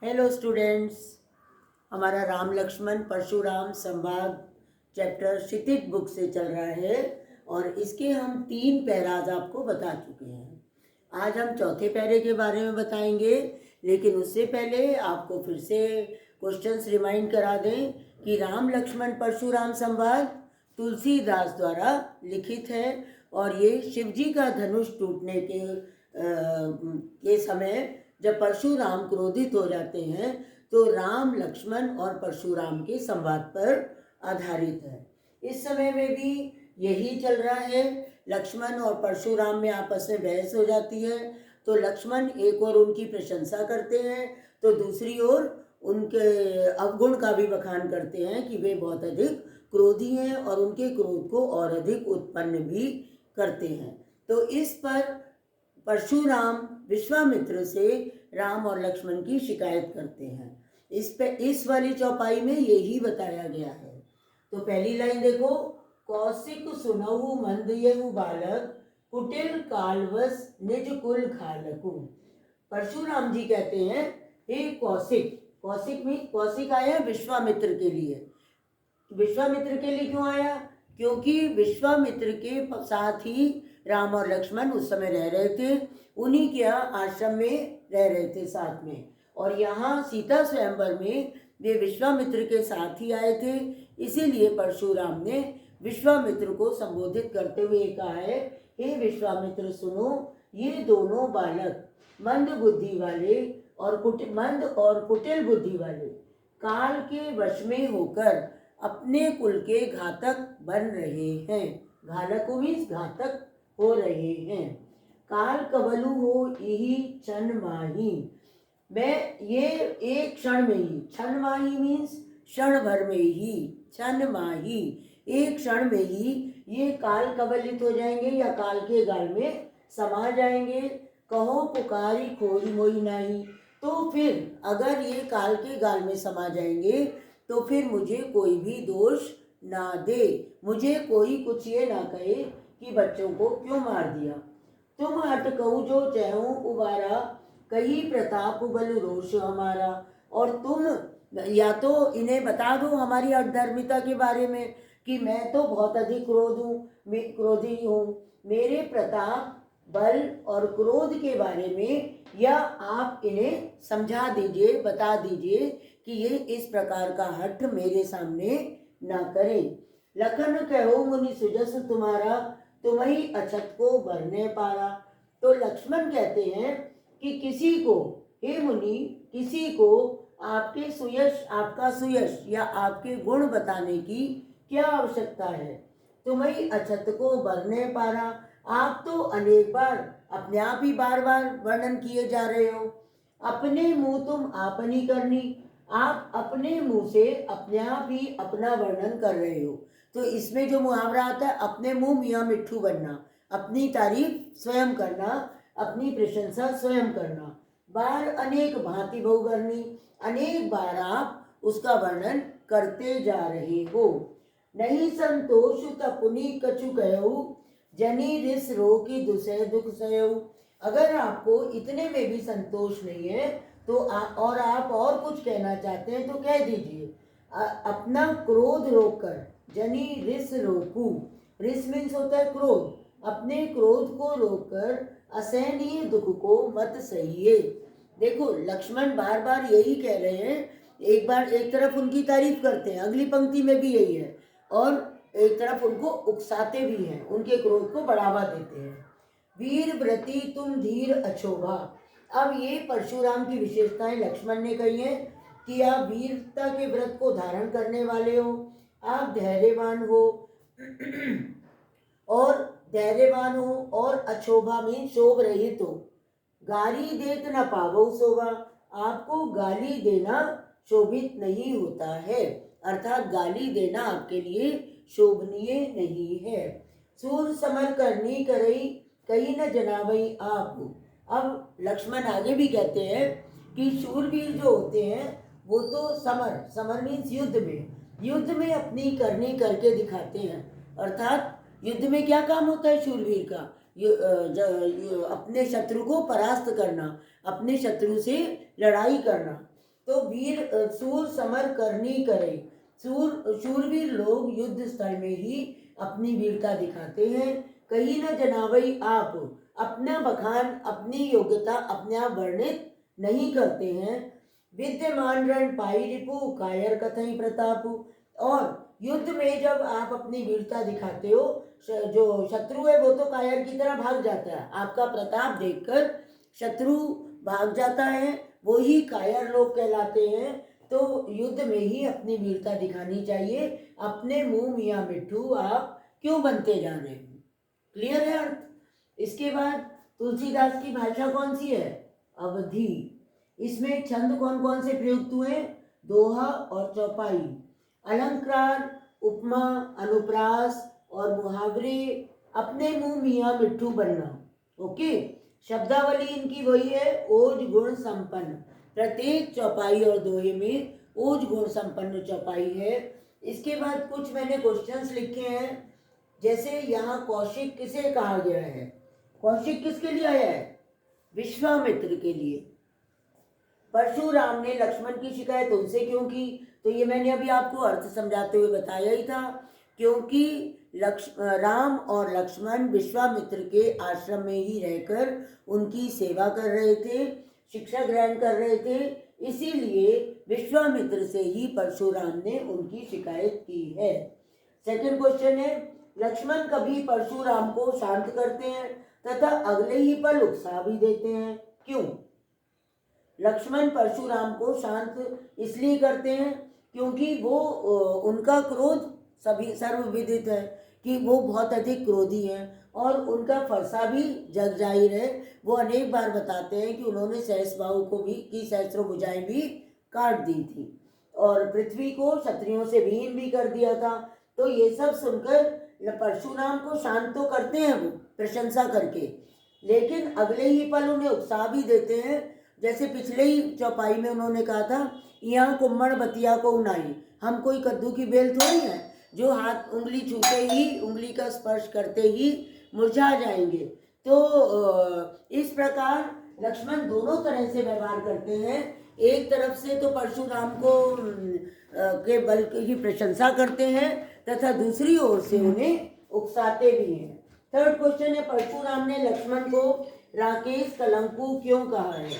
Hello students. हमारा राम लक्ष्मण परशुराम संवाद chapter क्षितिज book से चल रहा है और इसके हम 3 पैराज आपको बता चुके हैं। आज हम चौथे पैरे के बारे में बताएंगे, लेकिन उससे पहले आपको फिर से क्वेश्चंस रिमाइंड करा दें कि राम लक्ष्मण परशुराम संवाद तुलसीदास द्वारा लिखित है और ये शिव जी का धनुष टूटने के समय जब परशुराम क्रोधित हो जाते हैं तो राम लक्ष्मण और परशुराम के संवाद पर आधारित है। इस समय में भी यही चल रहा है। लक्ष्मण और परशुराम में आपस में बहस हो जाती है, तो लक्ष्मण एक और उनकी प्रशंसा करते हैं तो दूसरी ओर उनके अवगुण का भी बखान करते हैं कि वे बहुत अधिक क्रोधी हैं और उनके क्रोध को और अधिक उत्पन्न भी करते हैं। तो इस पर परशुराम विश्वामित्र से राम और लक्ष्मण की शिकायत करते हैं। इस वाली चौपाई में यही बताया गया है। तो पहली लाइन देखो, कौशिक सुनहु मंद यहु बालक, कुटिल कालवस निज कुल खालकु। परशुराम जी कहते हैं, हे कौशिक। कौशिक आया विश्वामित्र के लिए। विश्वामित्र के लिए क्यों आया? क्योंकि विश्वामित्र के साथ ही राम और लक्ष्मण उस समय रह रहे थे, उन्हीं के आश्रम में रह रहे थे साथ में। और यहाँ सीता स्वयंवर में वे विश्वामित्र के साथ ही आए थे। इसीलिए परशुराम ने विश्वामित्र को संबोधित करते हुए कहा है, हे विश्वामित्र सुनो, ये दोनों बालक मंद बुद्धि वाले और मंद और कुटिल बुद्धि वाले काल के वश में होकर अपने कुल के घातक बन रहे हैं। घालक मीन्स घातक हो रहे हैं। काल कवलु हो यही क्षण माही। मैं ये एक क्षण में ही, क्षण माही मीन्स क्षण भर में ही, क्षण माही एक क्षण में ही ये काल कवलित हो जाएंगे या काल के गाल में समा जाएंगे। कहो पुकारी खोई मोई नाही। तो फिर अगर ये काल के गाल में समा जाएंगे तो फिर मुझे कोई भी दोष ना दे, मुझे कोई कुछ ये ना कहे कि बच्चों को क्यों मार दिया। तुम हट कहू जो चहु उबारा, कही प्रताप बल रोष हमारा। और तुम या तो इन्हें बता दो हमारी अधर्मिता के बारे में कि मैं तो बहुत अधिक क्रोधी हूँ, मेरे प्रताप बल और क्रोध के बारे में, या आप इन्हें समझा दीजिए, बता दीजिए कि ये इस प्रकार का हठ मेरे सामने ना करें। लखन कहो मुनि सुजस तुम्हारा, तुम ही अछत को भरने पारा। तो लक्ष्मण कहते हैं कि किसी को, हे मुनि, किसी को आपके सुयश, आपका सुयश या आपके गुण बताने की क्या आवश्यकता है। तुम ही अछत को भरने पारा। आप तो अनेक बार अपने आप ही बार बार वर्णन किए जा रहे हो। अपने मुंह तुम आपनी करनी, आप अपने मुंह से अपने आप ही अपना वर्णन कर रहे हो। तो इसमें जो मुहावरा आता है, अपने मुंह मियाँ मिट्ठू बनना, अपनी तारीफ स्वयं करना, अपनी प्रशंसा स्वयं करना। बार अनेक भांति बहु करनी, अनेक बार आप उसका वर्णन करते जा रहे हो। नहीं संतोष तपुनि कछु कहु, जनी रिस रो की दुसह दुख सहु। अगर आपको इतने में भी संतोष नहीं है तो और आप और कुछ कहना चाहते हैं तो कह दीजिए। अपना क्रोध रोककर, जनी रिस रोकू, रिस मीन्स होता है क्रोध, अपने क्रोध को रोककर असहनीय दुख को मत सहिए। देखो लक्ष्मण बार बार यही कह रहे हैं। एक बार एक तरफ उनकी तारीफ करते हैं, अगली पंक्ति में भी यही है, और एक तरफ उनको उकसाते भी हैं, उनके क्रोध को बढ़ावा देते हैं। वीर व्रती तुम धीर अछोभा। अब ये परशुराम की विशेषताएं लक्ष्मण ने कही हैं कि आप वीरता के व्रत को धारण करने वाले हो, आप धैर्यवान हो और अछोभा में शोभ रहित हो। गाली देत न पावो शोभा। आपको गाली देना शोभित नहीं होता है, अर्थात गाली देना आपके लिए शोभनीय नहीं है। सूर समर करनी करई, कहीं न जनावई आप। अब लक्ष्मण आगे भी कहते हैं कि शूरवीर जो होते हैं वो तो समर मीन्स युद्ध में अपनी करनी करके दिखाते हैं। अर्थात युद्ध में क्या काम होता है शूरवीर का? अपने शत्रु को परास्त करना, अपने शत्रु से लड़ाई करना। तो वीर सूर समर करनी करे। शूरवीर लोग युद्ध स्थल में ही अपनी वीरता दिखाते हैं। कहीं न जनावई आप अपना बखान, अपनी योग्यता अपने आप वर्णित नहीं करते हैं। विद्यमान रण पाई रिपु कायर कथई प्रताप। और युद्ध में जब आप अपनी वीरता दिखाते हो, जो शत्रु है वो तो कायर की तरह भाग जाता है। आपका प्रताप देखकर शत्रु भाग जाता है, वो ही कायर लोग कहलाते हैं। तो युद्ध में ही अपनी वीरता दिखानी चाहिए। अपने मुंह मियाँ मिट्ठू आप क्यों बनते जा रहे हो? क्लियर है अर्थ? इसके बाद तुलसीदास की भाषा कौन सी है? अवधी। इसमें छंद कौन कौन से प्रयुक्त हुए? दोहा और चौपाई। अलंकार, उपमा, अनुप्रास और मुहावरे, अपने मुंह मियाँ मिट्ठू बनना। ओके, शब्दावली इनकी वही है, ओज गुण संपन्न। प्रत्येक चौपाई और दोहे में ओज गुण संपन्न चौपाई है। इसके बाद कुछ मैंने क्वेश्चंस लिखे हैं, जैसे यहाँ कौशिक किसे कहा गया है? कौशिक किसके लिए आया है? विश्वामित्र के लिए। परशुराम ने लक्ष्मण की शिकायत उनसे क्यों की? तो ये मैंने अभी आपको अर्थ समझाते हुए बताया ही था। क्योंकि राम और लक्ष्मण विश्वामित्र के आश्रम में ही रहकर उनकी सेवा कर रहे थे, शिक्षा ग्रहण कर रहे थे, इसीलिए विश्वामित्र से ही परशुराम ने उनकी शिकायत की है। सेकंड क्वेश्चन है, लक्ष्मण कभी परशुराम को शांत करते हैं तथा अगले ही पल उकसा भी देते हैं, क्यों? लक्ष्मण परशुराम को शांत इसलिए करते हैं क्योंकि वो उनका क्रोध सभी सर्वविदित है कि वो बहुत अधिक क्रोधी हैं, और उनका फरसा भी जग जाहिर है। वो अनेक बार बताते हैं कि उन्होंने सहस्रबाहु को भी की सहस्रों भुजाएं भी काट दी थी और पृथ्वी को क्षत्रियों से विहीन भी कर दिया था। तो ये सब सुनकर परशुराम को शांत तो करते हैं वो प्रशंसा करके, लेकिन अगले ही पल उन्हें उकसा भी देते हैं। जैसे पिछले ही चौपाई में उन्होंने कहा था, यहाँ कुम्मड़ बतिया को उनाई, हम कोई कद्दू की बेल थोड़ी हैं जो हाथ उंगली छूते ही, उंगली का स्पर्श करते ही मुरझा जाएंगे। तो इस प्रकार लक्ष्मण दोनों तरह से व्यवहार करते हैं। एक तरफ से तो परशुराम को के बल की प्रशंसा करते हैं तथा दूसरी ओर से उन्हें उकसाते भी हैं। थर्ड क्वेश्चन है, परशुराम ने लक्ष्मण को राकेश कलंकु क्यों कहा है?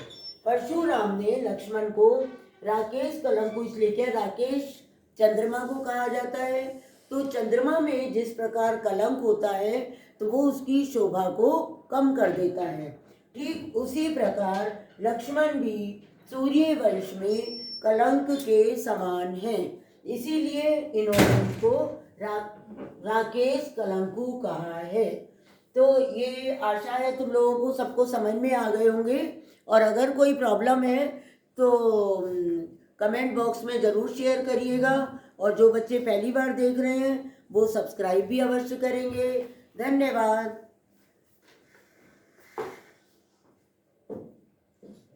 परशुराम ने लक्ष्मण को राकेश कलंकु इसलिए किया, राकेश चंद्रमा को कहा जाता है, तो चंद्रमा में जिस प्रकार कलंक होता है तो वो उसकी शोभा को कम कर देता है। ठीक उसी प्रकार लक्ष्मण भी सूर्य वंश में कलंक के समान हैं, इसीलिए इन्होंने उसको राकेश कलंकु कहा है। तो ये आशा है तुम लोगों को सबको समझ में आ गए होंगे, और अगर कोई प्रॉब्लम है तो कमेंट बॉक्स में ज़रूर शेयर करिएगा, और जो बच्चे पहली बार देख रहे हैं वो सब्सक्राइब भी अवश्य करेंगे। धन्यवाद।